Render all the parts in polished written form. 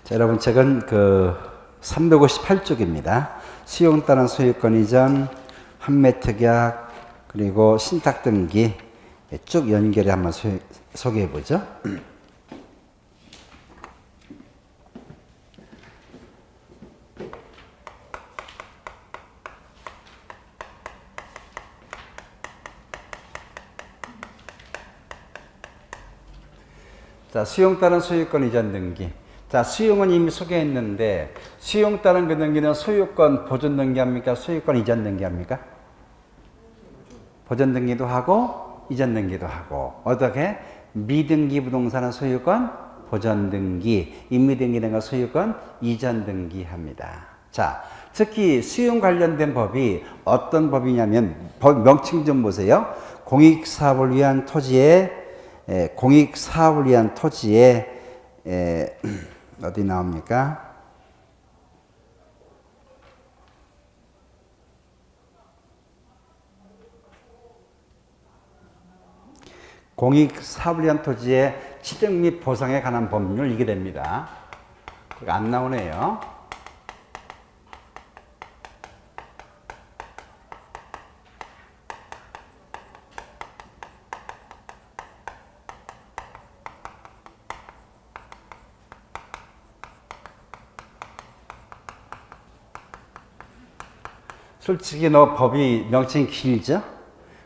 자, 여러분 책은 358쪽입니다. 수용 따른 소유권 이전, 판매 특약, 그리고 신탁 등기 쭉 연결해 한번 소개해 보죠. 자, 수용 따른 소유권 이전 등기. 자, 수용은 이미 소개했는데, 수용 따른 그 등기는 소유권 보존 등기합니까? 소유권 이전 등기합니까? 보존 등기도 하고, 이전 등기도 하고. 어떻게? 미등기 부동산은 소유권 보존 등기, 임미등기 가 소유권 이전 등기합니다. 자, 특히 수용 관련된 법이 어떤 법이냐면, 법 명칭 좀 보세요. 공익사업을 위한 토지에 어디 나옵니까? 공익사업을 위한 토지의 취득 및 보상에 관한 법률 이게 됩니다. 안 나오네요. 솔직히 법이 명칭이 길죠?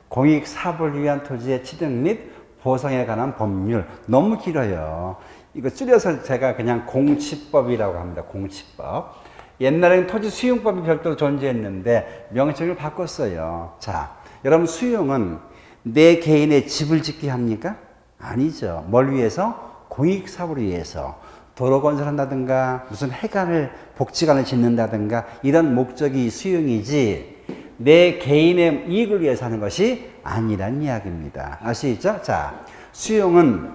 공익사업을 위한 토지의 취득 및 보상에 관한 법률 너무 길어요. 이거 줄여서 제가 그냥 공치법이라고 합니다. 공치법. 옛날에는 토지 수용법이 별도로 존재했는데 명칭을 바꿨어요. 자, 여러분 수용은 내 개인의 집을 짓게 합니까? 아니죠. 뭘 위해서? 공익사업을 위해서. 도로 건설한다든가 무슨 해관을 복지관을 짓는다든가 이런 목적이 수용이지 내 개인의 이익을 위해서 하는 것이 아니란 이야기입니다. 아시죠? 자, 수용은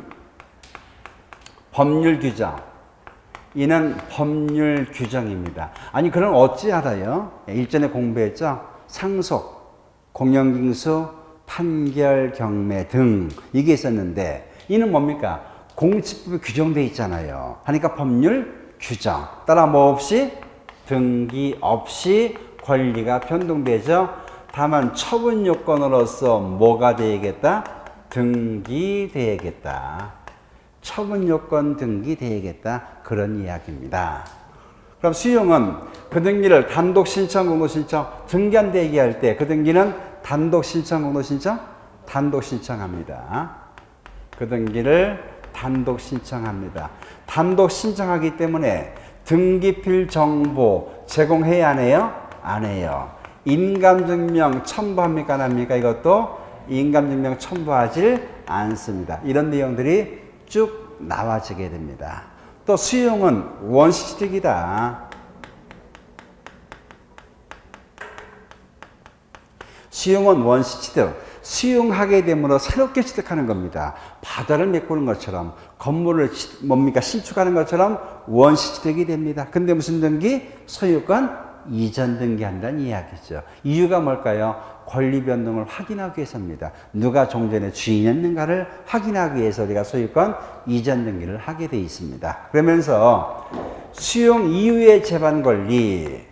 법률 규정. 이는 법률 규정입니다. 아니 그럼 어찌 알아요? 일전에 공부했죠? 상속, 공영징수, 판결, 경매 등 이게 있었는데 이는 뭡니까? 공치법에 규정되어 있잖아요. 하니까 법률 규정. 따라 뭐 없이? 등기 없이 권리가 변동되죠. 다만 처분 요건으로서 뭐가 되겠다? 등기되겠다. 처분 요건 등기되겠다. 그런 이야기입니다. 그럼 수용은 그 등기를 단독 신청, 공동 신청, 등기한 얘기할 때 그 등기는 단독 신청, 공동 신청, 단독 신청합니다. 그 등기를 단독 신청합니다. 단독 신청하기 때문에 등기필 정보 제공해야 안 해요? 안 해요. 인감증명 첨부합니까? 안 합니까? 이것도 인감증명 첨부하질 않습니다. 이런 내용들이 쭉 나와지게 됩니다. 또 수용은 원시취득이다. 수용은 원시취득. 수용하게 되므로 새롭게 취득하는 겁니다. 바다를 메꾸는 것처럼 건물을 신축하는 것처럼 원시취득이 됩니다. 근데 무슨 등기? 소유권 이전 등기한다는 이야기죠. 이유가 뭘까요? 권리 변동을 확인하기 위해서입니다. 누가 종전의 주인이었는가를 확인하기 위해서 우리가 소유권 이전 등기를 하게 돼 있습니다. 그러면서 수용 이후의 재반 권리,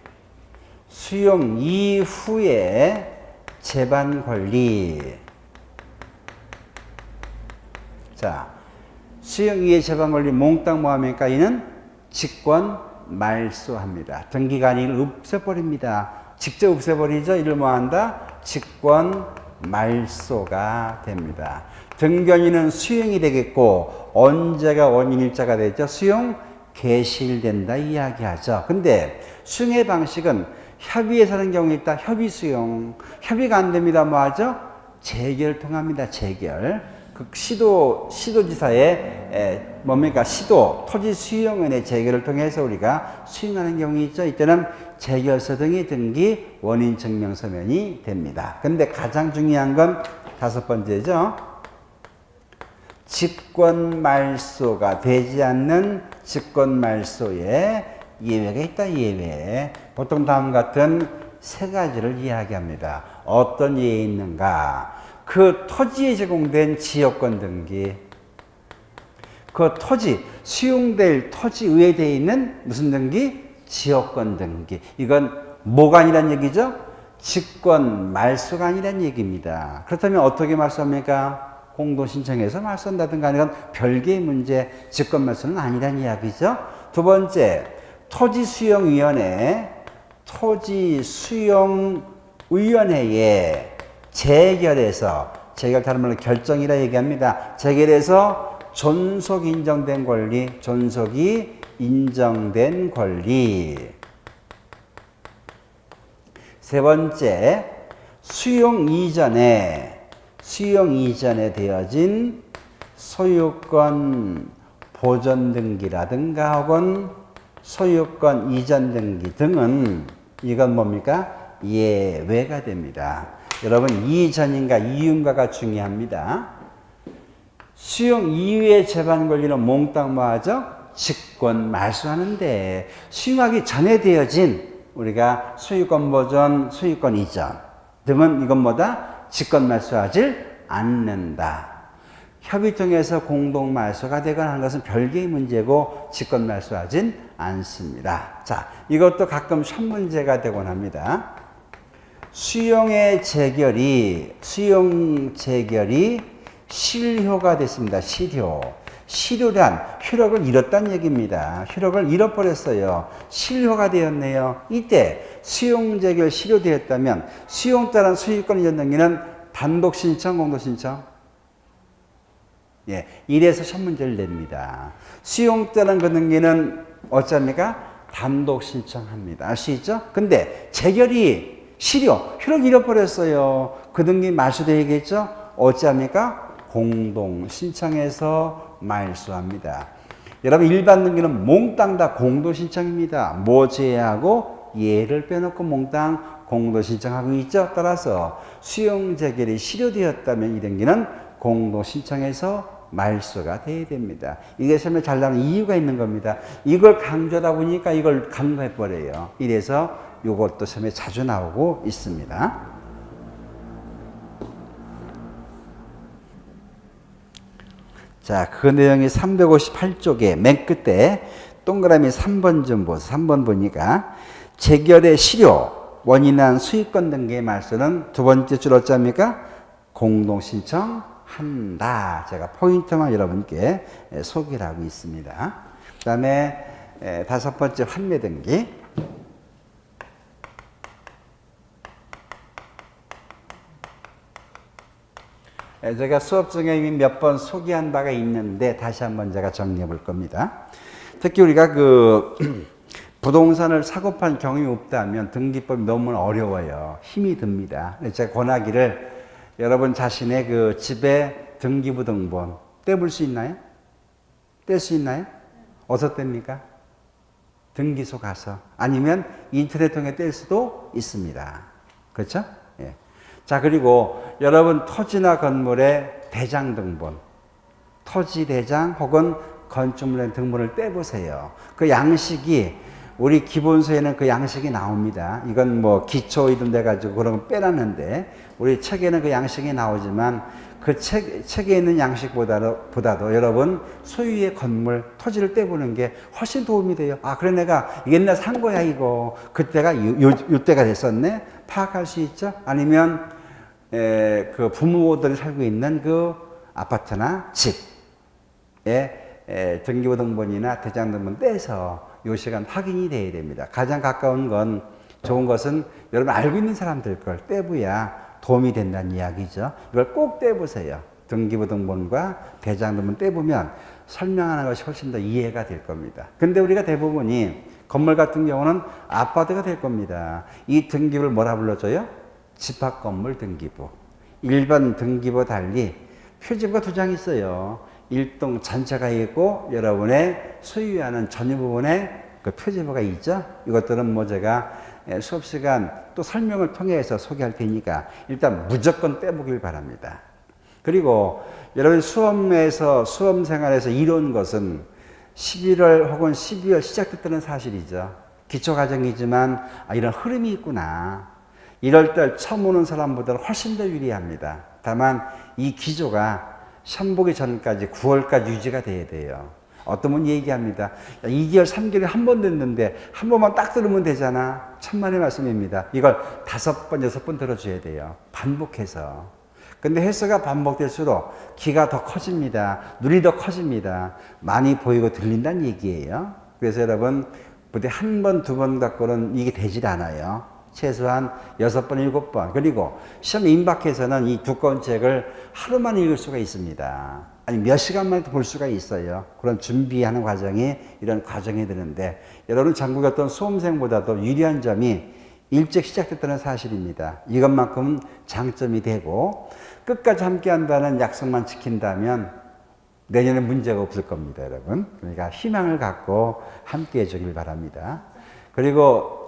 수용 이후에 재반 권리. 자, 수용 이후의 재반 권리 몽땅 뭐 합니까? 이는 직권 말소합니다. 등기가 아니고 없애버립니다. 직접 없애버리죠. 이를 뭐 한다? 직권 말소가 됩니다. 등견인은 수용이 되겠고 언제가 원인일자가 되죠? 수용 개시일된다 이야기하죠. 근데 수용의 방식은 협의해서 하는 경우 있다. 협의 수용. 협의가 안 됩니다. 뭐 하죠? 재결 통합니다. 재결. 그 시도지사의 토지 수용원의 재결을 통해서 우리가 수용하는 경우 있죠. 이때는 재결서 등의 등기 원인 증명 서면이 됩니다. 근데 가장 중요한 건 5번째죠. 직권 말소가 되지 않는 직권 말소에 예외가 있다. 예외. 보통 다음 같은 3가지를 이야기합니다. 어떤 예외 있는가? 그 토지에 제공된 지역권 등기, 그 토지, 수용될 토지에 되어 있는 무슨 등기? 지역권 등기. 이건 뭐가 아니란 얘기죠? 직권 말소가 아니란 얘기입니다. 그렇다면 어떻게 말소합니까? 공동신청해서 말소한다든가 이건 별개의 문제, 직권 말소는 아니란 이야기죠. 두 번째, 토지수용위원회에 재결 다른 말로 결정이라 얘기합니다. 재결해서 존속 인정된 권리, 존속이 인정된 권리. 세 번째, 수용 이전에 되어진 소유권 보존 등기라든가 혹은 소유권 이전 등기 등은 이건 뭡니까? 예외가 됩니다. 여러분, 이전인가 이윤가가 중요합니다. 수용 이후의 재반 권리는 몽땅 뭐하죠? 직권 말소하는데 수용하기 전에 되어진 우리가 소유권 보존, 소유권 이전 등은 이건 뭐다? 직권 말소하질 않는다. 협의 통해서 공동 말소가 되거나 하는 것은 별개의 문제고 직권 말소하진 않습니다. 자, 이것도 가끔 시험 문제가 되곤 합니다. 수용 재결이 실효가 됐습니다. 실효란 효력을 잃었다는 얘기입니다. 효력을 잃어버렸어요. 실효가 되었네요. 이때 수용 재결 실효되었다면 수용 따른 소유권 이전 등기는 단독 신청, 공동 신청? 예, 이래서 시험 문제를 냅니다. 수용 따른 그 등기는 어쩝니까? 단독 신청합니다. 아시죠? 근데 재결이 효력 잃어버렸어요. 그 등기 말소되겠죠? 어찌합니까? 공동 신청해서 말소합니다. 여러분, 일반 등기는 몽땅 다 공동 신청입니다. 뭐 제외하고 예를 빼놓고 몽땅 공동 신청하고 있죠. 따라서 수용 재결이 실효되었다면 이 등기는 공동 신청해서 말소가 돼야 됩니다. 이게 시험에 잘 나오는 이유가 있는 겁니다. 이걸 강조하다 보니까 이걸 간과해 버려요. 이래서 이것도 시험에 자주 나오고 있습니다. 자, 그 내용이 358쪽에 맨 끝에 동그라미 3번 좀 보세요. 3번 보니까 재결의 실효, 원인한 수익권 등기의 말소는 두 번째 줄 어쩝니까? 공동 신청한다. 제가 포인트만 여러분께 소개를 하고 있습니다. 그 다음에 다섯 번째 환매 등기. 제가 수업 중에 이미 몇 번 소개한 바가 있는데 다시 한번 제가 정리해 볼 겁니다. 특히 우리가 부동산을 사고 판 경험이 없다면 등기법이 너무 어려워요. 힘이 듭니다. 제가 권하기를 여러분 자신의 그 집에 등기부 등본 떼볼 수 있나요? 뗄 수 있나요? 어디서 뗍니까? 등기소 가서. 아니면 인터넷 통해 뗄 수도 있습니다. 그렇죠? 예. 자, 그리고 여러분 토지나 건물의 대장 등본, 토지 대장 혹은 건축물의 등본을 떼보세요. 그 양식이 우리 기본서에는 그 양식이 나옵니다. 이건 뭐 기초이든 돼가지고 그런 거 빼놨는데 우리 책에는 그 양식이 나오지만 그 책에 있는 양식보다도 여러분 소유의 건물, 토지를 떼보는 게 훨씬 도움이 돼요. 아, 그래 내가 옛날 산 거야 이거. 그때가 요때가 됐었네. 파악할 수 있죠. 아니면 그 부모들이 살고 있는 그 아파트나 집에 등기부 등본이나 대장 등본 떼서 요 시간 확인이 돼야 됩니다. 가장 가까운 건 좋은 것은 여러분 알고 있는 사람들 걸 떼봐야 도움이 된다는 이야기죠. 이걸 꼭 떼보세요. 등기부 등본과 대장 등본 떼보면 설명하는 것이 훨씬 더 이해가 될 겁니다. 근데 우리가 대부분이 건물 같은 경우는 아파트가 될 겁니다. 이 등기부를 뭐라 불러줘요? 집합건물 등기부. 일반 등기부 달리 표지부가 두 장 있어요. 일동 전체가 있고 여러분의 소유하는 전유 부분에 그 표지부가 있죠. 이것들은 뭐 제가 수업 시간 또 설명을 통해서 소개할 테니까 일단 무조건 떼보길 바랍니다. 그리고 여러분 수험 생활에서 이룬 것은 11월 혹은 12월 시작됐다는 사실이죠. 기초과정이지만 이런 흐름이 있구나. 1월달 처음 오는 사람보다 훨씬 더 유리합니다. 다만 이 기조가 시험 보기 전까지 9월까지 유지가 돼야 돼요. 어떤 분 얘기합니다. 야, 2개월, 3개월에 한 번 듣는데 한 번만 딱 들으면 되잖아. 천만의 말씀입니다. 이걸 5번, 6번 들어줘야 돼요. 반복해서. 근데 횟수가 반복될수록 귀가 더 커집니다. 눈이 더 커집니다. 많이 보이고 들린다는 얘기예요. 그래서 여러분, 부디 한 번, 2번 갖고는 이게 되질 않아요. 최소한 6번, 7번. 그리고 시험 임박해서는 이 두꺼운 책을 하루만 읽을 수가 있습니다. 아니, 몇 시간만 볼 수가 있어요. 그런 준비하는 과정이 이런 과정이 되는데, 여러분 전국의 어떤 수험생보다도 유리한 점이 일찍 시작됐다는 사실입니다. 이것만큼은 장점이 되고, 끝까지 함께 한다는 약속만 지킨다면 내년에 문제가 없을 겁니다, 여러분. 그러니까 희망을 갖고 함께 해주길 바랍니다. 그리고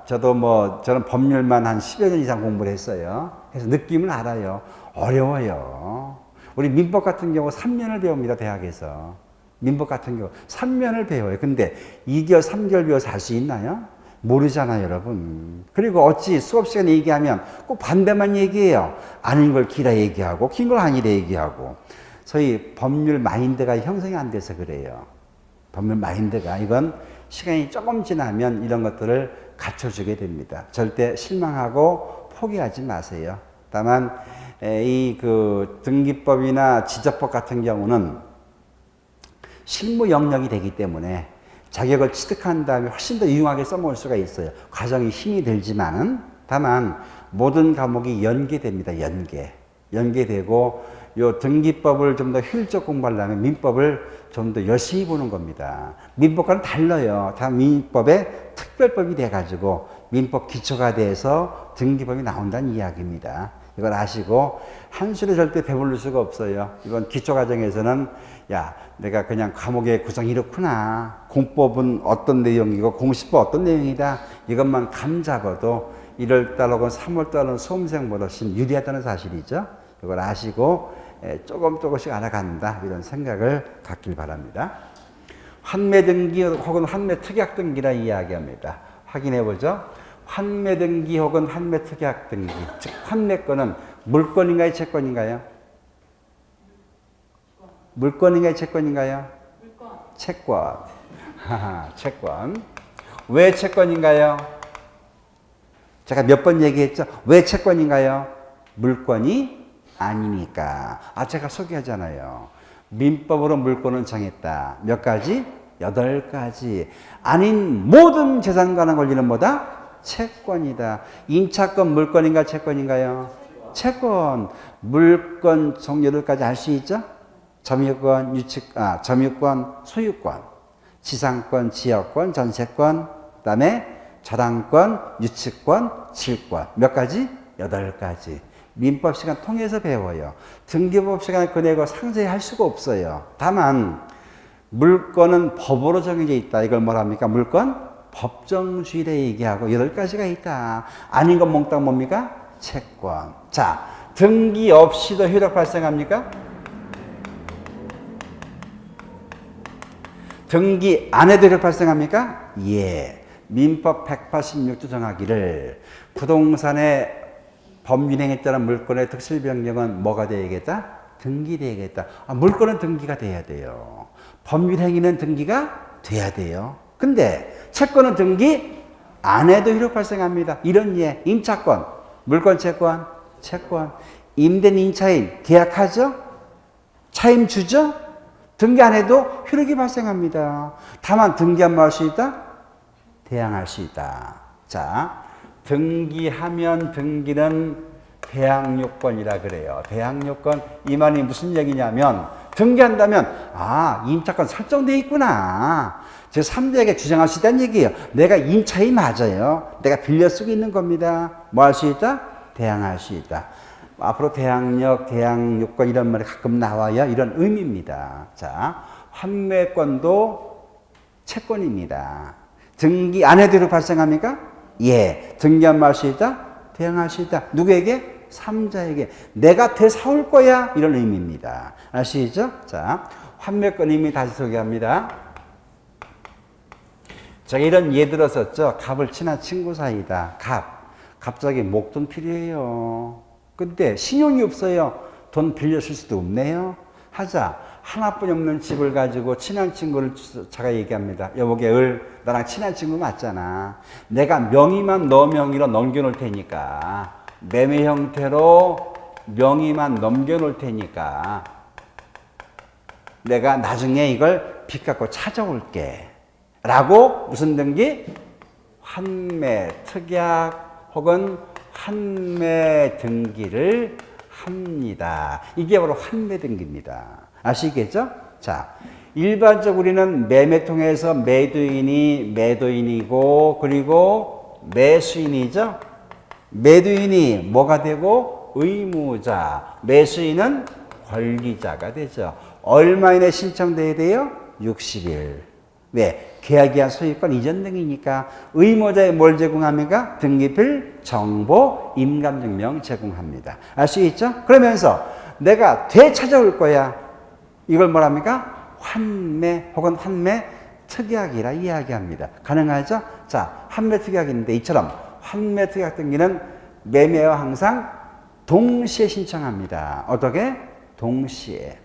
저는 법률만 한 10여 년 이상 공부를 했어요. 그래서 느낌을 알아요. 어려워요. 우리 민법 같은 경우 3년을 배웁니다, 대학에서. 민법 같은 경우 3년을 배워요. 근데 2개월, 3개월 배워서 할 수 있나요? 모르잖아요, 여러분. 그리고 어찌 수업 시간에 얘기하면 꼭 반대만 얘기해요. 아닌 걸 길어 얘기하고, 긴 걸 아니래 얘기하고. 소위 법률 마인드가 형성이 안 돼서 그래요. 법률 마인드가. 이건 시간이 조금 지나면 이런 것들을 갖춰주게 됩니다. 절대 실망하고 포기하지 마세요. 다만, 등기법이나 지적법 같은 경우는 실무 영역이 되기 때문에 자격을 취득한 다음에 훨씬 더 유용하게 써먹을 수가 있어요. 과정이 힘이 들지만은, 다만 모든 과목이 연계됩니다. 연계되고, 요 등기법을 좀 더 효율적 공부하려면 민법을 좀 더 열심히 보는 겁니다. 민법과는 달라요. 다 민법의 특별법이 돼가지고 민법 기초가 돼서 등기법이 나온다는 이야기입니다. 이걸 아시고 한술에 절대 배부를 수가 없어요. 이번 기초과정에서는 야, 내가 그냥 과목의 구성이 이렇구나. 공법은 어떤 내용이고 공시법 어떤 내용이다. 이것만 감 잡아도 1월달 혹은 3월달은 수험생보다 훨씬 유리하다는 사실이죠. 이걸 아시고 조금씩 알아간다. 이런 생각을 갖길 바랍니다. 환매등기 혹은 환매특약등기라 이야기합니다. 확인해보죠. 환매등기 혹은 환매특약등기, 즉 환매권은 물권인가요, 채권인가요? 물권인가요, 채권인가요? 물권. 채권. 채권. 왜 채권인가요? 제가 몇 번 얘기했죠? 왜 채권인가요? 물권이 아니니까. 제가 소개하잖아요. 민법으로 물권은 정했다. 몇 가지? 8가지. 아닌 모든 재산과는 권리는 뭐다? 채권이다. 임차권 물권인가 채권인가요? 채권. 물권 종류들까지 알 수 있죠? 점유권, 점유권, 소유권, 지상권, 지역권, 전세권, 그다음에 저당권, 유치권, 질권. 몇 가지? 8가지. 민법 시간 통해서 배워요. 등기법 시간을 꺼내고 상세히 할 수가 없어요. 다만 물권은 법으로 정해져 있다. 이걸 뭐랍니까? 물권? 법정주의를 얘기하고 8가지가 있다. 아닌 건 몽땅 뭡니까? 채권. 자, 등기 없이도 효력 발생합니까? 등기 안 해도 효력 발생합니까? 예. 민법 186조 정하기를 부동산의 법률행에 따른 물권의 특실 변경은 뭐가 되야겠다? 등기되야겠다. 물권은 등기가 돼야 돼요. 법률행위는 등기가 돼야 돼요. 근데 채권은 등기 안 해도 효력 발생합니다. 이런 예. 임차권, 물권 채권, 채권. 임대인 임차인 계약하죠? 차임 주죠? 등기 안 해도 효력이 발생합니다. 다만 등기하면 할 수 있다? 대항할 수 있다. 자, 등기하면 등기는 대항요건이라 그래요. 대항요건, 이 말이 무슨 얘기냐면 등기한다면 임차권 설정되어 있구나. 제3자에게 주장할 수 있다는 얘기예요. 내가 임차인 맞아요. 내가 빌려 쓰고 있는 겁니다. 뭐 할 수 있다? 대항할 수 있다. 앞으로 대항력, 대항요건 이런 말이 가끔 나와야 이런 의미입니다. 자, 환매권도 채권입니다. 등기 안 해도 발생합니까? 예. 등기하면 할 수 있다? 대항할 수 있다. 누구에게? 3자에게. 내가 되사올 거야. 이런 의미입니다. 아시죠? 자, 환매권 의미 다시 소개합니다. 제가 이런 예 들었었죠. 갑을 친한 친구 사이다. 갑자기 목돈 필요해요. 근데 신용이 없어요. 돈 빌려 쓸 수도 없네요. 하자. 하나뿐이 없는 집을 가지고 친한 친구를 제가 얘기합니다. 여보게 나랑 친한 친구 맞잖아. 내가 명의만 너 명의로 넘겨놓을 테니까 매매 형태로 명의만 넘겨놓을 테니까 내가 나중에 이걸 빚 갚고 찾아올게. 라고 무슨 등기? 환매 특약 혹은 환매 등기를 합니다. 이게 바로 환매 등기입니다. 아시겠죠? 자, 일반적으로 우리는 매매통에서 매도인이 매도인이고 그리고 매수인이죠. 매도인이 뭐가 되고 의무자, 매수인은 권리자가 되죠. 얼마 이내 신청돼야 돼요? 60일. 왜? 계약기한 소유권 이전 등이니까 의무자에 뭘 제공합니까? 등기필, 정보, 임감증명 제공합니다. 알 수 있죠? 그러면서 내가 되찾아올 거야. 이걸 뭐랍니까? 환매 혹은 환매 특약이라 이야기합니다. 가능하죠? 자, 환매 특약인데 이처럼 환매 특약 등기는 매매와 항상 동시에 신청합니다. 어떻게? 동시에.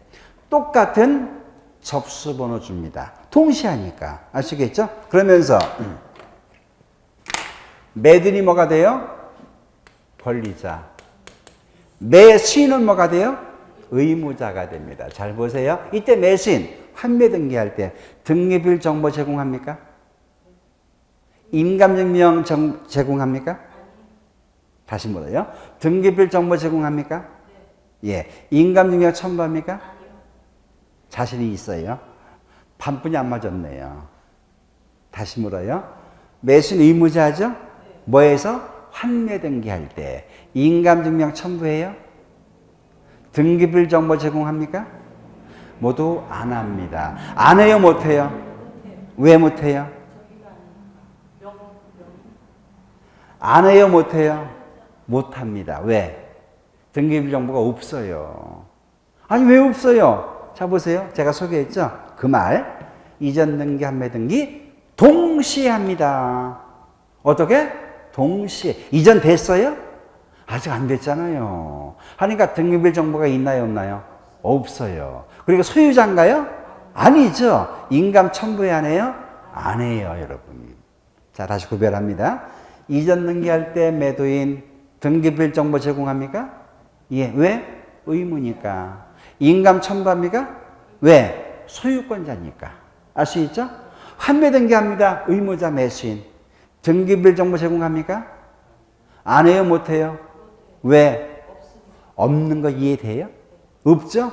똑같은 접수번호 줍니다. 동시에 하니까. 아시겠죠? 그러면서 매도인이 뭐가 돼요? 권리자. 매수인은 뭐가 돼요? 의무자가 됩니다. 잘 보세요. 이때 매수인, 환매 등기할 때 등기bil 정보 제공합니까? 임감증명 제공합니까? 다시 물어요. 등기bil 정보 제공합니까? 예. 임감증명 첨부합니까? 자신이 있어요. 반분이 안 맞았네요. 다시 물어요. 매수인 의무자죠? 뭐해서? 환매 등기할 때 인감증명 첨부해요? 등기bil 정보 제공합니까? 모두 안 합니다. 안 해요, 못 해요? 왜 못 해요? 안 해요, 못 해요? 못 합니다. 왜? 등기bil 정보가 없어요. 아니, 왜 없어요? 자, 보세요. 제가 소개했죠? 그 말. 이전 등기, 환매 등기 동시에 합니다. 어떻게? 동시에. 이전 됐어요? 아직 안 됐잖아요. 하니까 등기bil 정보가 있나요, 없나요? 없어요. 그리고 소유자인가요? 아니죠. 인감 첨부해야 하네요? 안 해요, 여러분. 자, 다시 구별합니다. 이전 등기할 때 매도인 등기bil 정보 제공합니까? 예. 왜? 의무니까. 인감 첨부합니까? 왜? 소유권자니까. 알 수 있죠? 환매 등기합니다. 의무자 매수인. 등기bil 정보 제공합니까? 안 해요, 못 해요? 왜? 없는 거 이해돼요? 없죠?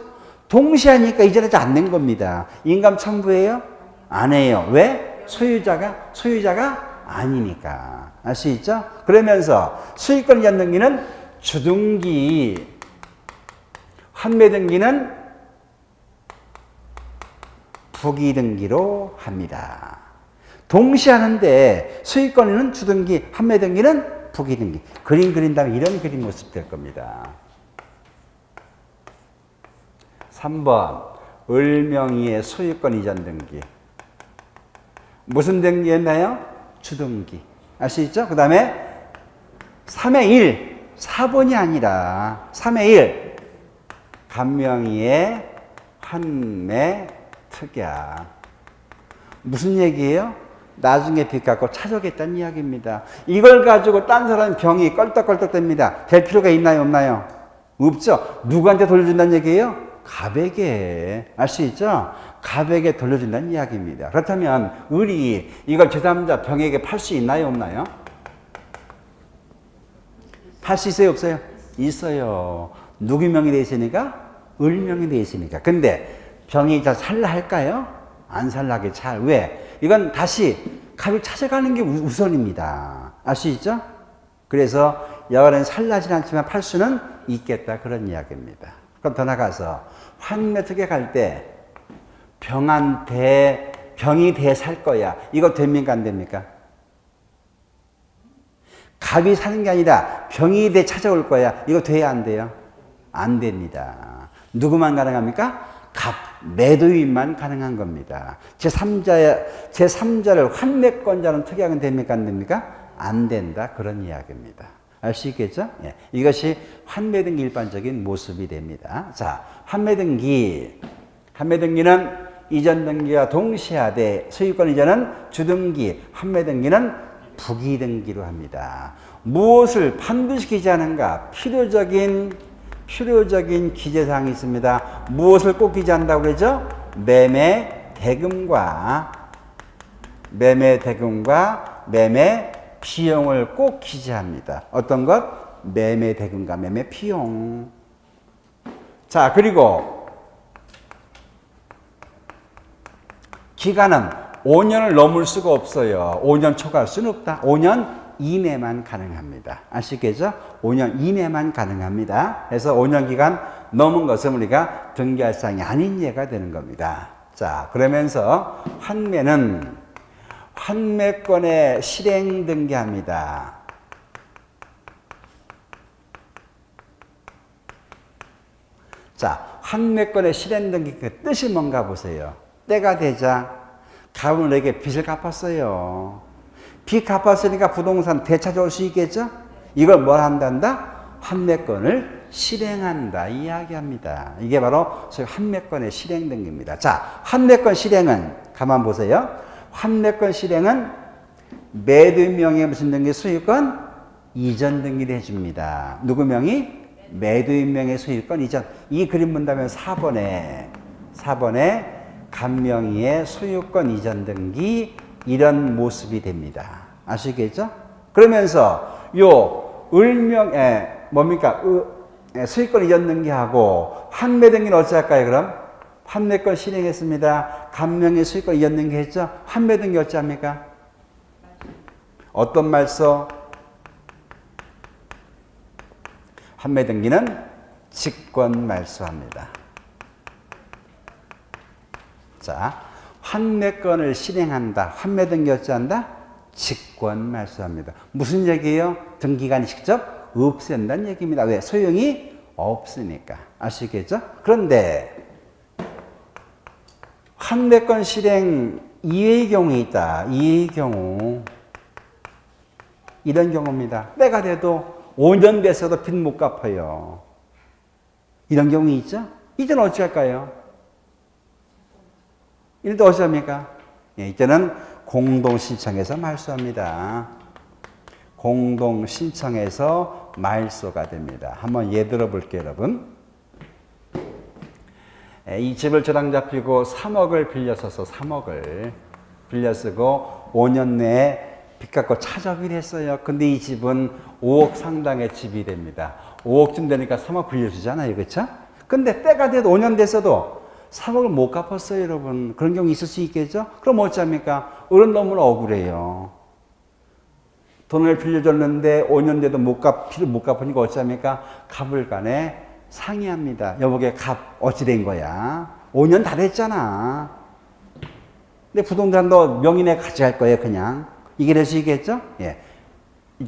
동시에 하니까 이전에 안 낸 겁니다. 인감 첨부해요? 안 해요. 왜? 소유자가 아니니까. 알 수 있죠? 그러면서 수익권 이전 등기는 주등기, 환매 등기는 부기 등기로 합니다. 동시에 하는데 수익권은 주등기, 환매 등기는 부기 등기. 그림 그린 다음에 이런 그림 모습 될 겁니다. 3번 을명의의 소유권 이전 등기. 무슨 등기였나요? 주등기. 알 수 있죠? 그 다음에 3의 1, 4번이 아니라 3의 1 간명의의 환매 특약. 무슨 얘기예요? 나중에 빚 갚고 찾아오겠다는 이야기입니다. 이걸 가지고 딴 사람 병이 껄떡껄떡 됩니다. 될 필요가 있나요, 없나요? 없죠. 누구한테 돌려준다는 얘기예요? 갑에게. 알 수 있죠? 갑에게 돌려준다는 이야기입니다. 그렇다면 을이 이걸 제3자 병에게 팔 수 있나요, 없나요? 팔 수 있어요, 없어요? 있어요. 누구 명이 되어 있으니까? 을 명이 되어 있으니까. 근데 병이 자 살라 할까요? 안 살라게 잘. 왜? 이건 다시 갑이 찾아가는 게 우선입니다. 알 수 있죠? 그래서 여간은 살라진 않지만 팔 수는 있겠다. 그런 이야기입니다. 그럼 더 나가서 환매 특약할 때 병한테 병이 돼 살 거야. 이거 됩니까, 안 됩니까? 갑이 사는 게 아니라 병이 돼 찾아올 거야. 이거 돼야 안 돼요? 안 됩니다. 누구만 가능합니까? 갑, 매도인만 가능한 겁니다. 제3자를 환매권자는 특약은 됩니까, 안 됩니까? 안 된다. 그런 이야기입니다. 알 수 있겠죠? 예. 이것이 환매등기 일반적인 모습이 됩니다. 자, 환매등기는 이전 등기와 동시하되 소유권 이전은 주등기, 환매등기는 부기등기로 합니다. 무엇을 반드시 기재하는가? 필요적인 기재사항이 있습니다. 무엇을 꼭 기재한다고 그러죠? 매매 대금과 매매 비용을 꼭 기재합니다. 어떤 것? 매매 대금과 매매 비용. 자, 그리고 기간은 5년을 넘을 수가 없어요. 5년 초과할 수는 없다. 5년 이내만 가능합니다. 아시겠죠? 5년 이내만 가능합니다. 그래서 5년 기간 넘은 것은 우리가 등기할 사항이 아닌 예가 되는 겁니다. 자, 그러면서 환매권의 실행 등기합니다. 자, 환매권의 실행 등기 그 뜻이 뭔가 보세요. 때가 되자 갑은 내게 빚을 갚았어요. 빚 갚았으니까 부동산 되찾아올 수 있겠죠? 이걸 뭘 한단다? 환매권을 실행한다 이야기합니다. 이게 바로 소위 환매권의 실행 등기입니다. 자, 환매권 실행은 가만 보세요. 환매권 실행은 매도인 명의의 무슨 등기? 소유권 이전 등기를 해줍니다. 누구 명의? 매도인 명의의 소유권 이전. 이 그림 본다면 4번에 간명의의 소유권 이전 등기 이런 모습이 됩니다. 아시겠죠? 그러면서 요 뭡니까? 소유권 이전 등기하고 환매 등기는 어찌할까요? 그럼 환매권 실행했습니다. 간명의 소유권 이전 등기 했죠? 환매 등기 어찌합니까? 어떤 말소? 환매 등기는 직권 말소합니다. 자, 환매권을 실행한다. 환매 등기 어찌한다? 직권 말소합니다. 무슨 얘기예요? 등기관이 직접 없앤다는 얘기입니다. 왜? 소용이 없으니까. 아시겠죠? 그런데 환매권 실행 이외의 경우에 있다. 이외의 경우. 이런 경우입니다. 때가 돼도 5년 돼서도 빚 못 갚아요. 이런 경우 있죠? 이때는 어찌 할까요? 이때 어찌 합니까? 예, 이때는 공동신청해서 말소합니다. 공동신청해서 말소가 됩니다. 한번 예 들어볼게요, 여러분. 이 집을 저당 잡히고 3억을 빌려서서 3억을 빌려쓰고 5년 내에 빚 갚고 차적을 했어요. 근데 이 집은 5억 상당의 집이 됩니다. 5억쯤 되니까 3억 빌려주잖아요. 그렇죠? 근데 때가 돼도 5년 됐어도 3억을 못 갚았어요, 여러분. 그런 경우 있을 수 있겠죠? 그럼 어찌합니까? 어른 너무나 억울해요. 돈을 빌려줬는데 5년 돼도 피를 못 갚으니까 어찌합니까? 갑을 간에 상의합니다. 여보게 갑 어찌 된 거야? 5년 다 됐잖아. 근데 부동산도 명의내 가져갈 거예요, 그냥. 이게 될 수 있겠죠? 예.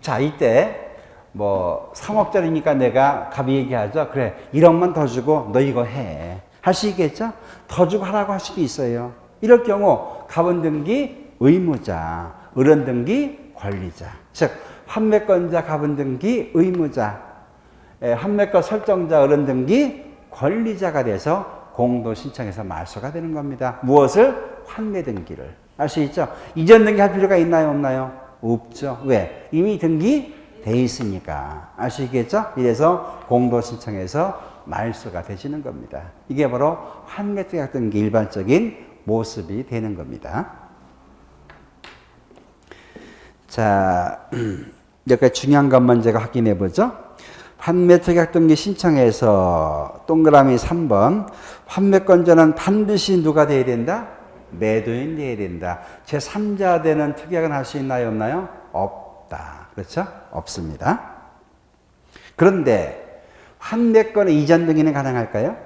자, 이때 3억짜리니까 내가 갑이 얘기하죠. 그래, 1억만 더 주고 너 이거 해. 할 수 있겠죠? 더 주고 하라고 할 수도 있어요. 이럴 경우 갑은 등기 의무자, 을은 등기 권리자. 즉 환매권자 갑은 등기 의무자, 환매권 설정자 을은 등기 권리자가 돼서 공동 신청해서 말소가 되는 겁니다. 무엇을? 환매 등기를. 알 수 있죠? 이전 등기 할 필요가 있나요? 없나요? 없죠. 왜? 이미 등기돼 있으니까. 아시겠죠? 이래서 공동 신청해서 말소가 되시는 겁니다. 이게 바로 환매 등기 일반적인 모습이 되는 겁니다. 자, 여기까지 중요한 것만 제가 확인해 보죠. 환매특약등기 신청해서 동그라미 3번 환매권자는 반드시 누가 돼야 된다? 매도인 돼야 된다. 제3자 되는 특약은 할 수 있나요? 없나요? 없다. 그렇죠? 없습니다. 그런데 환매권의 이전 등기는 가능할까요?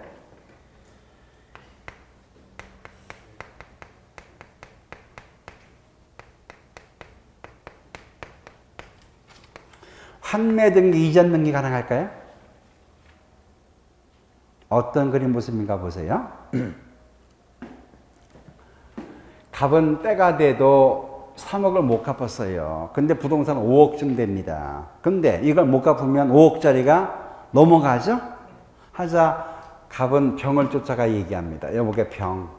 환매 등기, 이전 등기 가능할까요? 어떤 그림 모습인가 보세요. 갑은 때가 돼도 3억을 못 갚았어요. 근데 부동산 5억쯤 됩니다. 근데 이걸 못 갚으면 5억짜리가 넘어가죠? 하자 갑은 병을 쫓아가 얘기합니다. 여보게 병.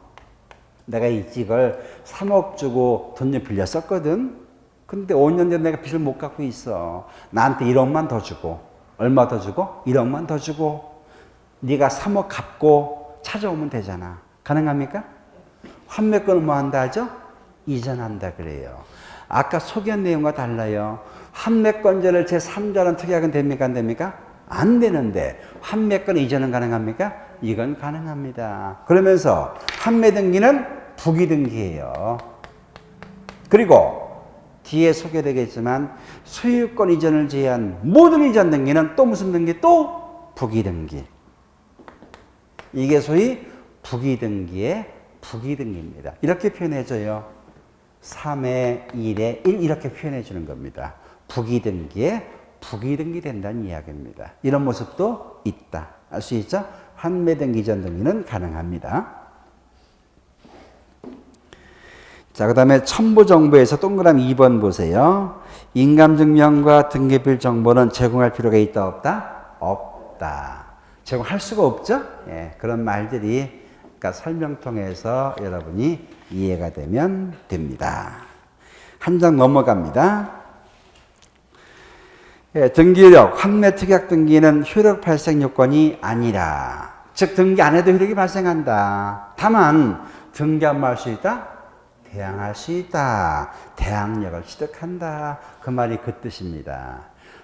내가 이 집을 3억 주고 돈 좀 빌렸었거든. 근데 5년 전에 내가 빚을 못 갚고 있어. 나한테 1억만 더 주고. 얼마 더 주고? 1억만 더 주고. 네가 3억 갚고 찾아오면 되잖아. 가능합니까? 환매권은 뭐 한다 하죠? 이전한다 그래요. 아까 소개한 내용과 달라요. 환매권자를 제3자는 특약은 됩니까? 안 됩니까? 안 되는데 환매권 이전은 가능합니까? 이건 가능합니다. 그러면서 환매 등기는 부기 등기예요. 그리고 뒤에 소개되겠지만 소유권 이전을 제외한 모든 이전 등기는 또 무슨 등기? 또 부기 등기. 이게 소위 부기 등기의 부기 등기입니다. 이렇게 표현해줘요. 3의 1의 1 이렇게 표현해 주는 겁니다. 부기 등기에 부기 등기 된다는 이야기입니다. 이런 모습도 있다. 알 수 있죠? 환매 등기 이전 등기는 가능합니다. 자, 그 다음에 첨부정보에서 동그라미 2번 보세요. 인감증명과 등기필 정보는 제공할 필요가 있다 없다? 없다. 제공할 수가 없죠? 예, 그런 말들이 그러니까 설명 통해서 여러분이 이해가 되면 됩니다. 한 장 넘어갑니다. 예, 등기력, 환매 특약 등기는 효력 발생 요건이 아니라, 즉 등기 안 해도 효력이 발생한다. 다만 등기한말 수 있다? 대항할 수 있다. 대항력을 취득한다. 그 말이 그 뜻입니다.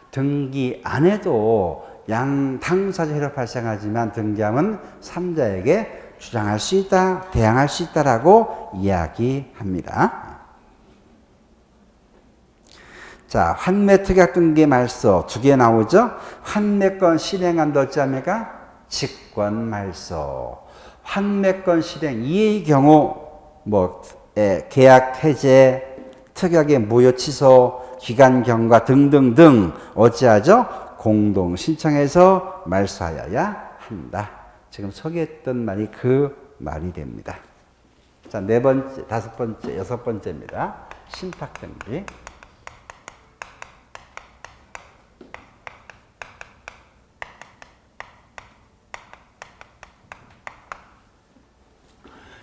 등기 안 해도 양 당사자 효력 발생하지만 등기함은 3자에게 주장할 수 있다, 대항할 수 있다라고 이야기합니다. 자, 환매 특약 등기 말소 2개 나오죠? 환매권 실행한다 어찌합니까? 직권 말소. 환매권 실행 이의 경우 계약 해제, 특약의 무효 취소, 기간 경과 등등등 어찌하죠? 공동 신청해서 말소하여야 한다. 지금 소개했던 말이 그 말이 됩니다. 자, 4번째, 5번째, 6번째입니다. 신탁등기.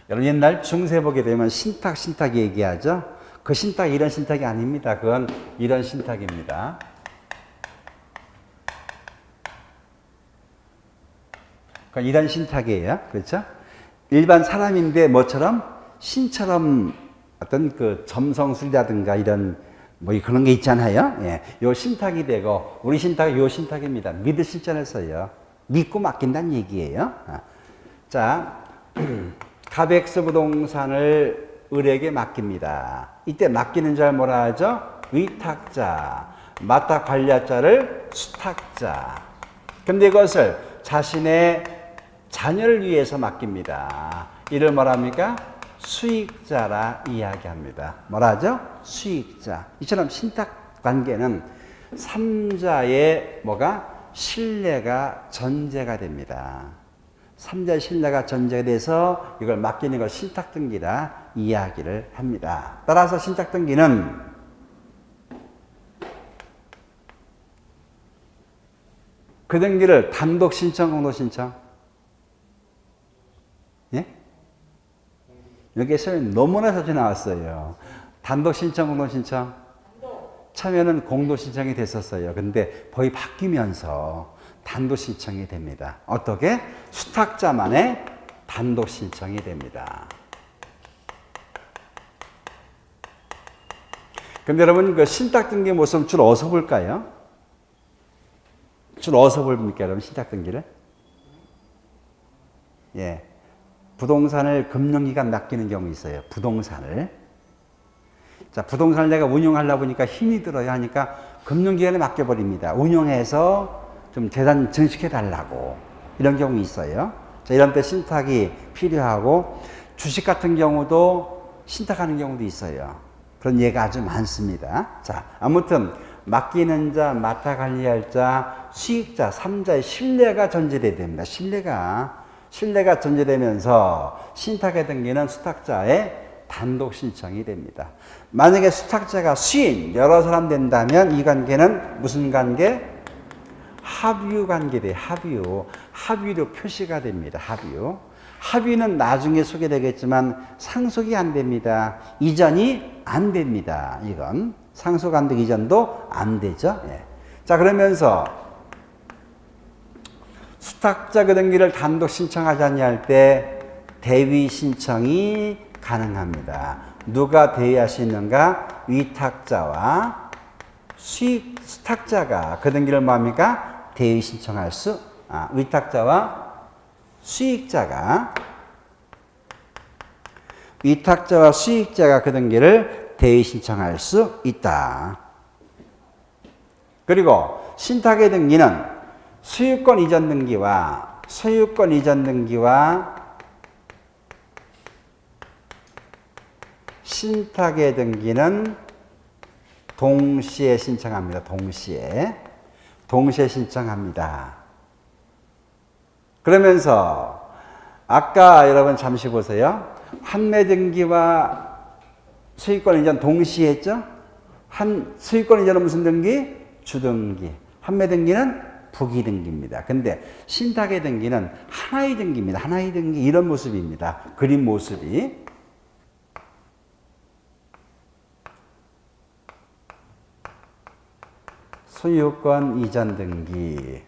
여러분 옛날 중세 보게 되면 신탁 얘기하죠. 그 신탁 이런 신탁이 아닙니다. 그건 이런 신탁입니다. 그러니까 이런 신탁이에요. 그렇죠? 일반 사람인데 뭐처럼 신처럼 어떤 그 점성술이라든가 이런 뭐 그런 게 있잖아요. 예. 요 신탁이 되고 우리 신탁이 요 신탁입니다. 믿을 신자를 써요. 믿고 맡긴다는 얘기예요. 자, 가백수 부동산을 을에게 맡깁니다. 이때 맡기는 자를 뭐라 하죠? 위탁자. 맡아 관리할 자를 수탁자. 근데 이것을 자신의 자녀를 위해서 맡깁니다. 이를 뭐라 합니까? 수익자라 이야기합니다. 뭐라 하죠? 수익자. 이처럼 신탁 관계는 3자의 신뢰가 전제가 됩니다. 3자의 신뢰가 전제가 돼서 이걸 맡기는 걸 신탁등기라 이야기를 합니다. 따라서 신탁등기는 그 등기를 단독 신청, 공동 신청? 예? 여기에서 너무나 자주 나왔어요. 단독 신청, 공동 신청? 처음에는 공동 신청이 됐었어요. 근데 법이 바뀌면서 단독 신청이 됩니다. 어떻게? 수탁자만의 단독 신청이 됩니다. 근데 여러분 그 신탁등기 모습 주로 어디서 볼까요? 주로 어디서 봅니까, 여러분, 신탁등기를? 예. 부동산을 금융기관 맡기는 경우 있어요. 부동산을. 자, 부동산을 내가 운영하려고 보니까 힘이 들어야 하니까 금융기관에 맡겨버립니다. 운영해서 좀 재산 증식해달라고. 이런 경우 있어요. 자, 이런 때 신탁이 필요하고, 주식 같은 경우도 신탁하는 경우도 있어요. 그런 예가 아주 많습니다. 자, 아무튼, 맡기는 자, 맡아 관리할 자, 수익자, 3자의 신뢰가 전제돼야 됩니다. 신뢰가 전제되면서 신탁에 등기는 수탁자의 단독 신청이 됩니다. 만약에 수탁자가 수인, 여러 사람 된다면 이 관계는 무슨 관계? 합유 관계돼. 합유로 표시가 됩니다. 합유는 나중에 소개되겠지만 상속이 안 됩니다. 이전이 안 됩니다. 이건 상속 안 되고 이전도 안 되죠. 예. 자, 그러면서 수탁자 그 등기를 단독 신청하자니 할 때 대위 신청이 가능합니다. 누가 대위할 수 있는가? 위탁자와 수탁자가 그 등기를 뭐합니까? 대위 신청할 수, 위탁자와 수익자가 그 등기를 대위 신청할 수 있다. 그리고 신탁의 등기는 소유권 이전 등기와 신탁의 등기는 동시에 신청합니다. 동시에 신청합니다. 그러면서 아까 여러분 잠시 보세요. 환매 등기와 소유권 이전 동시에 했죠? 소유권 이전은 무슨 등기? 주등기. 환매 등기는 부기등기입니다. 근데 신탁의 등기는 하나의 등기입니다. 하나의 등기. 이런 모습입니다. 그림 모습이. 소유권 이전 등기,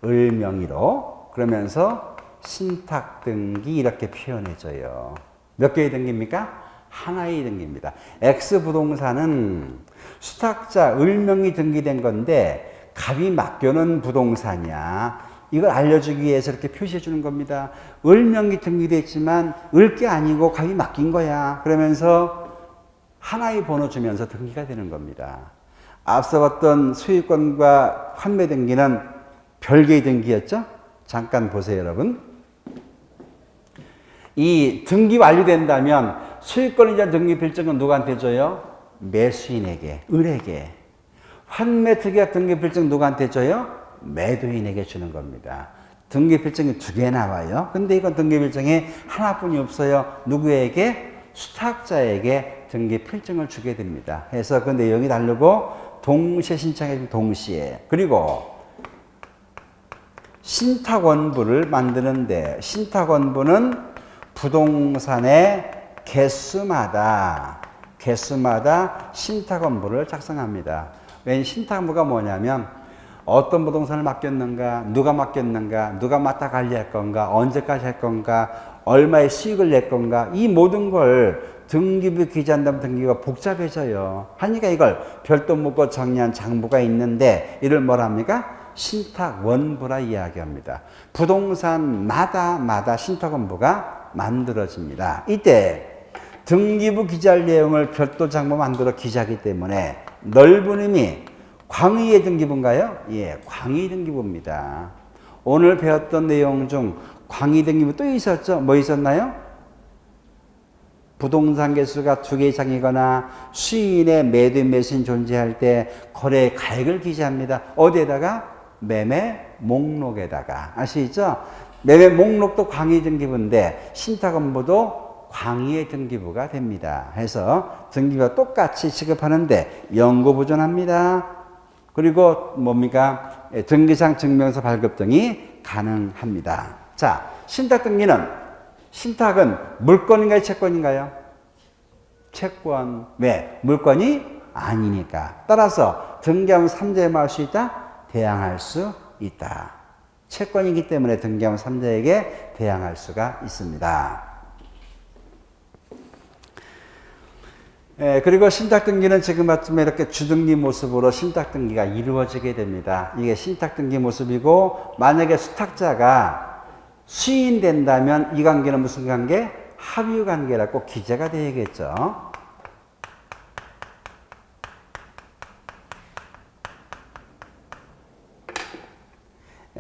을명의로, 그러면서 신탁 등기 이렇게 표현해줘요. 몇 개의 등기입니까? 하나의 등기입니다. X부동산은 수탁자 을명이 등기된 건데 갑이 맡겨놓은 부동산이야. 이걸 알려주기 위해서 이렇게 표시해 주는 겁니다. 을명이 등기됐지만 을 게 아니고 갑이 맡긴 거야. 그러면서 하나의 번호 주면서 등기가 되는 겁니다. 앞서 봤던 소유권과 환매 등기는 별개의 등기였죠? 잠깐 보세요, 여러분. 이 등기 완료된다면 소유권 이전 등기 필증은 누구한테 줘요? 매수인에게, 을에게. 환매 특약 등기 필증 누구한테 줘요? 매도인에게 주는 겁니다. 등기 필증이 2개 나와요. 근데 이건 등기 필증이 하나뿐이 없어요. 누구에게? 수탁자에게 등기 필증을 주게 됩니다. 해서 그 내용이 다르고 동시에 신청해주면 동시에. 그리고 신탁원부를 만드는데 신탁원부는 부동산의 개수마다 신탁원부를 작성합니다. 왜 신탁원부가 뭐냐면 어떤 부동산을 맡겼는가, 누가 맡겼는가, 누가 맡아 관리할 건가, 언제까지 할 건가, 얼마의 수익을 낼 건가, 이 모든 걸 등기부 기재한다면 등기가 복잡해져요. 하니까 이걸 별도 묻고 정리한 장부가 있는데 이를 뭐라 합니까? 신탁원부라 이야기합니다. 부동산마다 신탁원부가 만들어집니다. 이때 등기부 기재할 내용을 별도 장부 만들어 기재하기 때문에 넓은 의미 광의의 등기부인가요? 예, 광의 등기부입니다. 오늘 배웠던 내용 중 광의 등기부 또 있었죠? 뭐 있었나요? 부동산 개수가 2개 이상이거나 수인의 매도인 매수인 존재할 때 거래 가액을 기재합니다. 어디에다가? 매매 목록에다가. 아시죠? 매매 목록도 광의 등기부인데 신탁원부도 광의의 등기부가 됩니다. 해서 등기부와 똑같이 취급하는데 연구보존합니다. 그리고 뭡니까? 등기상 증명서 발급 등이 가능합니다. 자, 신탁 등기는 신탁은 물건인가요? 채권인가요? 채권. 왜? 물건이 아니니까. 따라서 등기하면 3자에 뭐 할 수 있다? 대항할 수 있다. 채권이기 때문에 등기하면 3자에게 대항할 수가 있습니다. 그리고 신탁등기는 지금 아침에 이렇게 주등기 모습으로 신탁등기가 이루어지게 됩니다. 이게 신탁등기 모습이고 만약에 수탁자가 수인된다면 이 관계는 무슨 관계? 합유관계라고 기재가 되겠죠.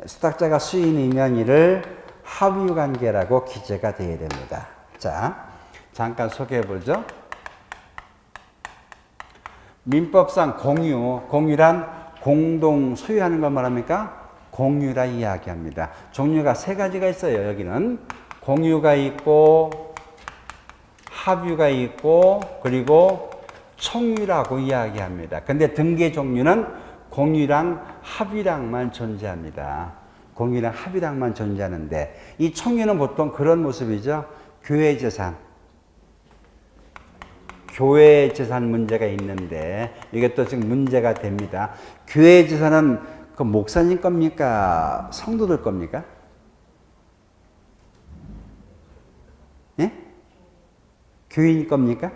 수탁자가 수인이면 이를 합유관계라고 기재가 되어야 됩니다. 자, 잠깐 소개해보죠. 민법상 공유란 공동 소유하는 걸 말합니까? 공유라 이야기합니다. 종류가 3가지가 있어요. 여기는 공유가 있고 합유가 있고 그리고 총유라고 이야기합니다. 근데 등기의 종류는 공유랑 합유랑만 존재합니다. 공유랑 합유랑만 존재하는데 이 총유는 보통 그런 모습이죠. 교회 재산. 교회 재산 문제가 있는데 이게 또 지금 문제가 됩니다. 교회 재산은 그 목사님 겁니까? 성도들 겁니까? 예? 교인 겁니까?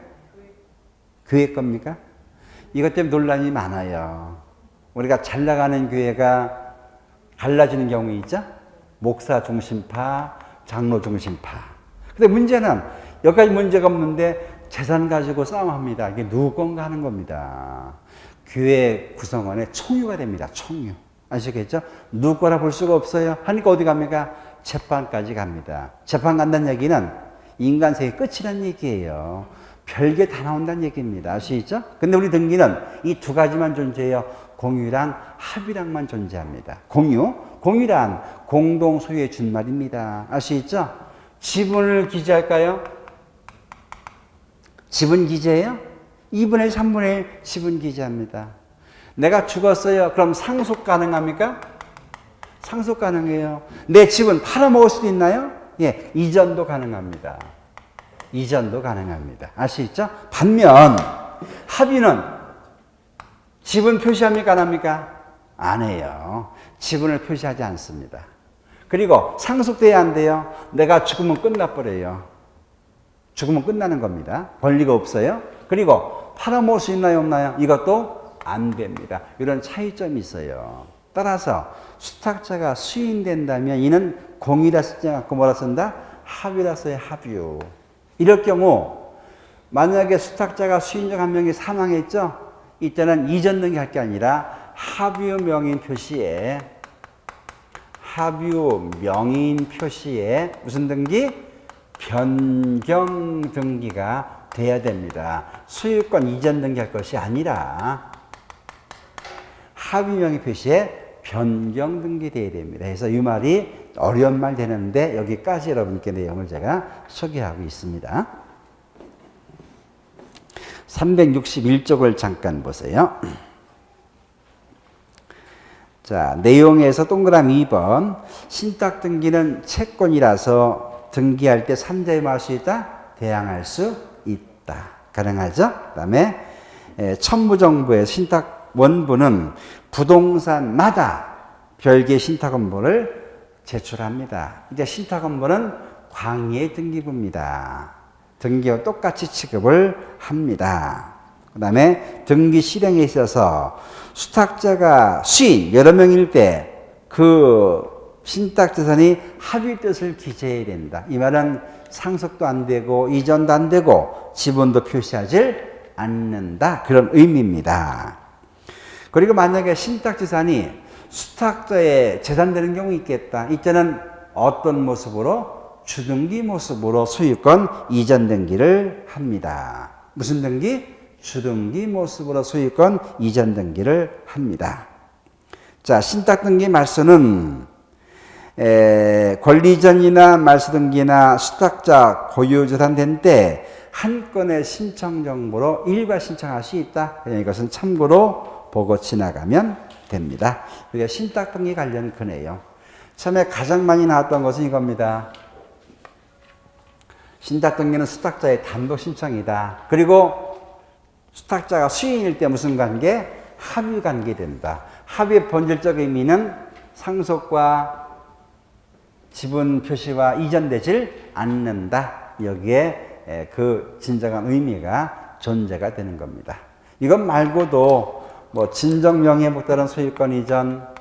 교회 겁니까? 이것 때문에 논란이 많아요. 우리가 잘 나가는 교회가 갈라지는 경우 있죠? 목사 중심파, 장로 중심파. 근데 문제는 여기까지 문제가 없는데 재산 가지고 싸움합니다. 이게 누구 건가 하는 겁니다. 교회 구성원의 총유가 됩니다. 총유. 아시겠죠? 누구 거라 볼 수가 없어요. 하니까 어디 갑니까? 재판까지 갑니다. 재판 간다는 얘기는 인간 세계 끝이라는 얘기예요. 별게 다 나온다는 얘기입니다. 아시죠? 근데 우리 등기는 이 두 가지만 존재해요. 공유랑 합유랑만 존재합니다. 공유란 공동 소유의 준말입니다. 아시죠? 지분을 기재할까요? 지분 기재예요? 2분의 1, 3분의 1 지분 기재합니다. 내가 죽었어요. 그럼 상속 가능합니까? 상속 가능해요. 내 집은 팔아먹을 수도 있나요? 예, 이전도 가능합니다. 이전도 가능합니다. 아시죠? 반면 합의는 지분 표시합니까? 안 합니까? 안 해요. 지분을 표시하지 않습니다. 그리고 상속돼야 안 돼요. 내가 죽으면 끝나버려요. 죽으면 끝나는 겁니다. 권리가 없어요. 그리고 팔아먹을 수 있나요? 없나요? 이것도 안 됩니다. 이런 차이점이 있어요. 따라서 수탁자가 수인된다면 이는 공유라 쓰지 않고 뭐라 쓴다? 합유라 써야 합유. 이럴 경우 만약에 수탁자가 수인자 한 명이 사망했죠? 이때는 이전 등기할 게 아니라 합유 명인 표시에 무슨 등기? 변경 등기가 돼야 됩니다. 소유권 이전 등기할 것이 아니라 합유 명의 표시에 변경 등기돼야 됩니다. 그래서 이 말이 어려운 말 되는데 여기까지 여러분께 내용을 제가 소개하고 있습니다. 361쪽을 잠깐 보세요. 자, 내용에서 동그라미 2번. 신탁 등기는 채권이라서 등기할 때 3자의 말 수 있다? 대항할 수 있다. 가능하죠? 그 다음에 첨부정부의 신탁 원부는 부동산마다 별개의 신탁 원부를 제출합니다. 이제 신탁 원부는 광의의 등기부입니다. 등기와 똑같이 취급을 합니다. 그 다음에 등기 실행에 있어서 수탁자가 수인 여러 명일 때 그 신탁 재산이 합의 뜻을 기재해야 된다. 이 말은 상속도 안 되고 이전도 안 되고 지분도 표시하지 않는다. 그런 의미입니다. 그리고 만약에 신탁 재산이 수탁자의 재산되는 경우 있겠다. 이때는 어떤 모습으로? 주등기 모습으로 소유권 이전 등기를 합니다. 무슨 등기? 주등기 모습으로 소유권 이전 등기를 합니다. 자, 신탁 등기 말소는 권리전이나 말소등기나 수탁자 고유재산 된 때 한 건의 신청 정보로 일괄 신청할 수 있다. 이것은 참고로 보고 지나가면 됩니다. 그게 신탁 등기 관련 거네요. 처음에 가장 많이 나왔던 것은 이겁니다. 신탁 등기는 수탁자의 단독 신청이다. 그리고 수탁자가 수인일 때 무슨 관계? 합의 관계 된다. 합의의 본질적 의미는 상속과 지분 표시와 이전되질 않는다. 여기에 그 진정한 의미가 존재가 되는 겁니다. 이것 말고도 뭐 진정 명의에 따른 소유권 이전,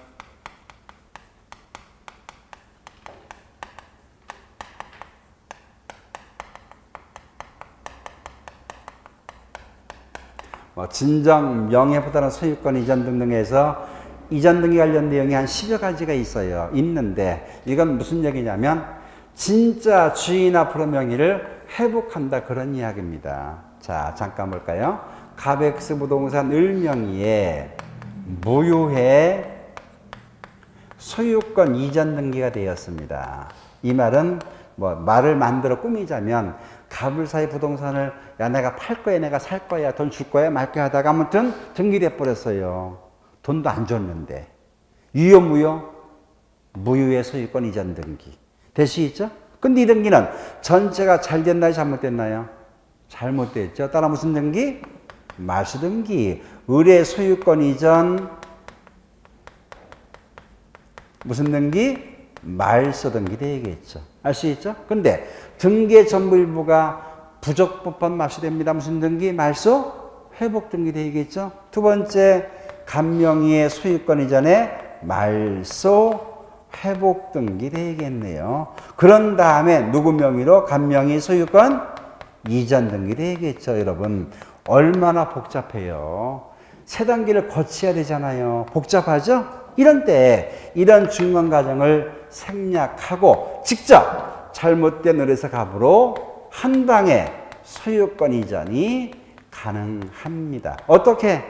진정 명의에 따른 소유권 이전 등등에서 이전 등기 관련 내용이 한 10여 가지가 있어요. 있는데 이건 무슨 얘기냐면 진짜 주인 앞으로 명의를 회복한다 그런 이야기입니다. 자, 잠깐 볼까요? 가백스 부동산 을명의에 무효의 소유권 이전 등기가 되었습니다. 이 말은 뭐 말을 만들어 꾸미자면 갑을 사이 부동산을 야 내가 팔 거야 내가 살 거야 돈 줄 거야 말 거야 하다가 아무튼 등기돼 버렸어요. 돈도 안 줬는데 유효 무효? 무효의 소유권 이전 등기. 되시겠죠? 근데 이 등기는 전체가 잘 됐나요 잘못됐나요? 잘못됐죠. 따라 무슨 등기? 말소 등기. 의뢰 소유권 이전 무슨 등기? 말소 등기 되겠죠. 알 수 있죠? 근데 등기의 전부 일부가 부적법한 말소됩니다. 무슨 등기? 말소 회복 등기 되겠죠. 두 번째 간명의의 소유권 이전에 말소 회복 등기 되겠네요. 그런 다음에 누구 명의로 간명의 소유권 이전 등기 되겠죠. 여러분 얼마나 복잡해요. 세 단계를 거쳐야 되잖아요. 복잡하죠? 이런 때 이런 중간 과정을 생략하고 직접 잘못된 의뢰서 갑으로 한 방에 소유권 이전이 가능합니다. 어떻게?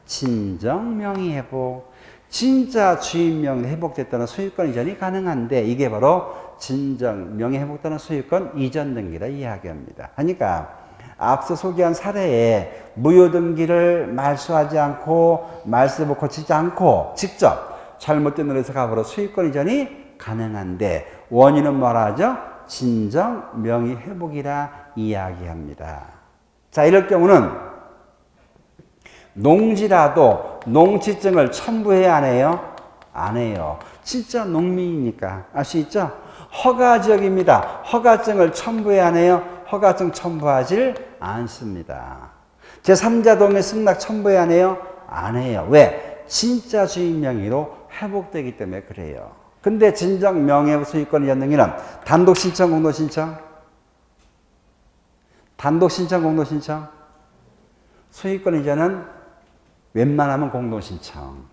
진정 명의 회복. 진짜 주인 명의 회복됐다는 소유권 이전이 가능한데 이게 바로 진정 명의 회복되는 소유권 이전 등기라 이야기합니다. 그러니까 앞서 소개한 사례에 무효 등기를 말소하지 않고 말소를 거치지 않고 직접 잘못된 의뢰서 갑으로 소유권 이전이 가능한데 원인은 뭐라 하죠? 진정 명의 회복이라 이야기합니다. 자, 이럴 경우는 농지라도 농지증을 첨부해야 안 해요? 안 해요. 진짜 농민이니까. 알 수 있죠? 허가지역입니다. 허가증을 첨부해야 안 해요? 허가증 첨부하질 않습니다. 제3자 동의 승낙 첨부해야 안 해요? 안 해요. 왜? 진짜 주인 명의로 회복되기 때문에 그래요. 근데 진정 명예 소유권 이전 등기는 단독 신청, 공동 신청? 단독 신청, 공동 신청? 소유권 이전은 웬만하면 공동 신청.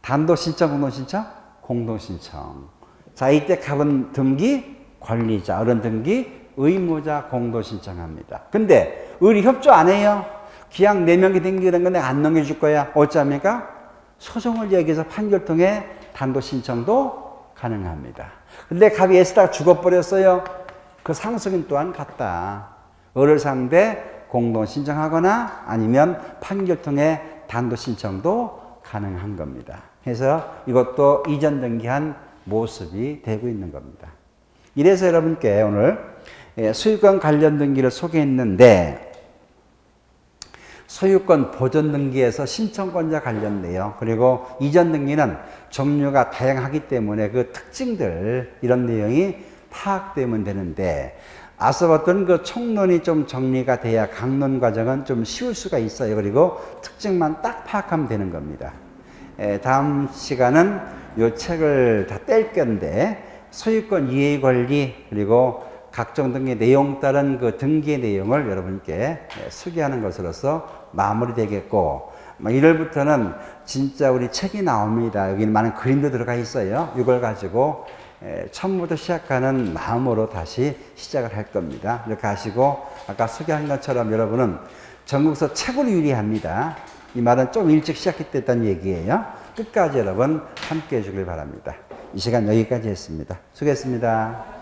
단독 신청, 공동 신청? 공동 신청. 자, 이때 갑은 등기, 관리자, 어른 등기, 의무자 공동 신청합니다. 근데 의리 협조 안 해요? 기왕 4명이 등기된 건데 안 넘겨줄 거야. 어찌합니까? 소송을 얘기해서 판결 통해 단독 신청도 가능합니다. 근데 갑이 애쓰다가 죽어버렸어요. 그 상속인 또한 같다. 의를 상대 공동 신청하거나 아니면 판결 통해 단독 신청도 가능한 겁니다. 그래서 이것도 이전 등기한 모습이 되고 있는 겁니다. 이래서 여러분께 오늘 소유권 관련 등기를 소개했는데 소유권 보존 등기에서 신청권자 관련 내용 그리고 이전 등기는 종류가 다양하기 때문에 그 특징들 이런 내용이 파악되면 되는데 앞서 봤던 그 총론이 좀 정리가 돼야 강론 과정은 좀 쉬울 수가 있어요. 그리고 특징만 딱 파악하면 되는 겁니다. 다음 시간은 이 책을 다 뗄 건데 소유권 이해 권리 그리고 각종 등의 내용 따른 그 등기의 내용을 여러분께 소개하는 것으로서 마무리되겠고 1월부터는 진짜 우리 책이 나옵니다. 여기는 많은 그림도 들어가 있어요. 이걸 가지고 처음부터 시작하는 마음으로 다시 시작을 할 겁니다. 이렇게 하시고 아까 소개한 것처럼 여러분은 전국서 최고로 유리합니다. 이 말은 좀 일찍 시작했다는 얘기예요. 끝까지 여러분 함께 해주길 바랍니다. 이 시간 여기까지 했습니다. 수고했습니다.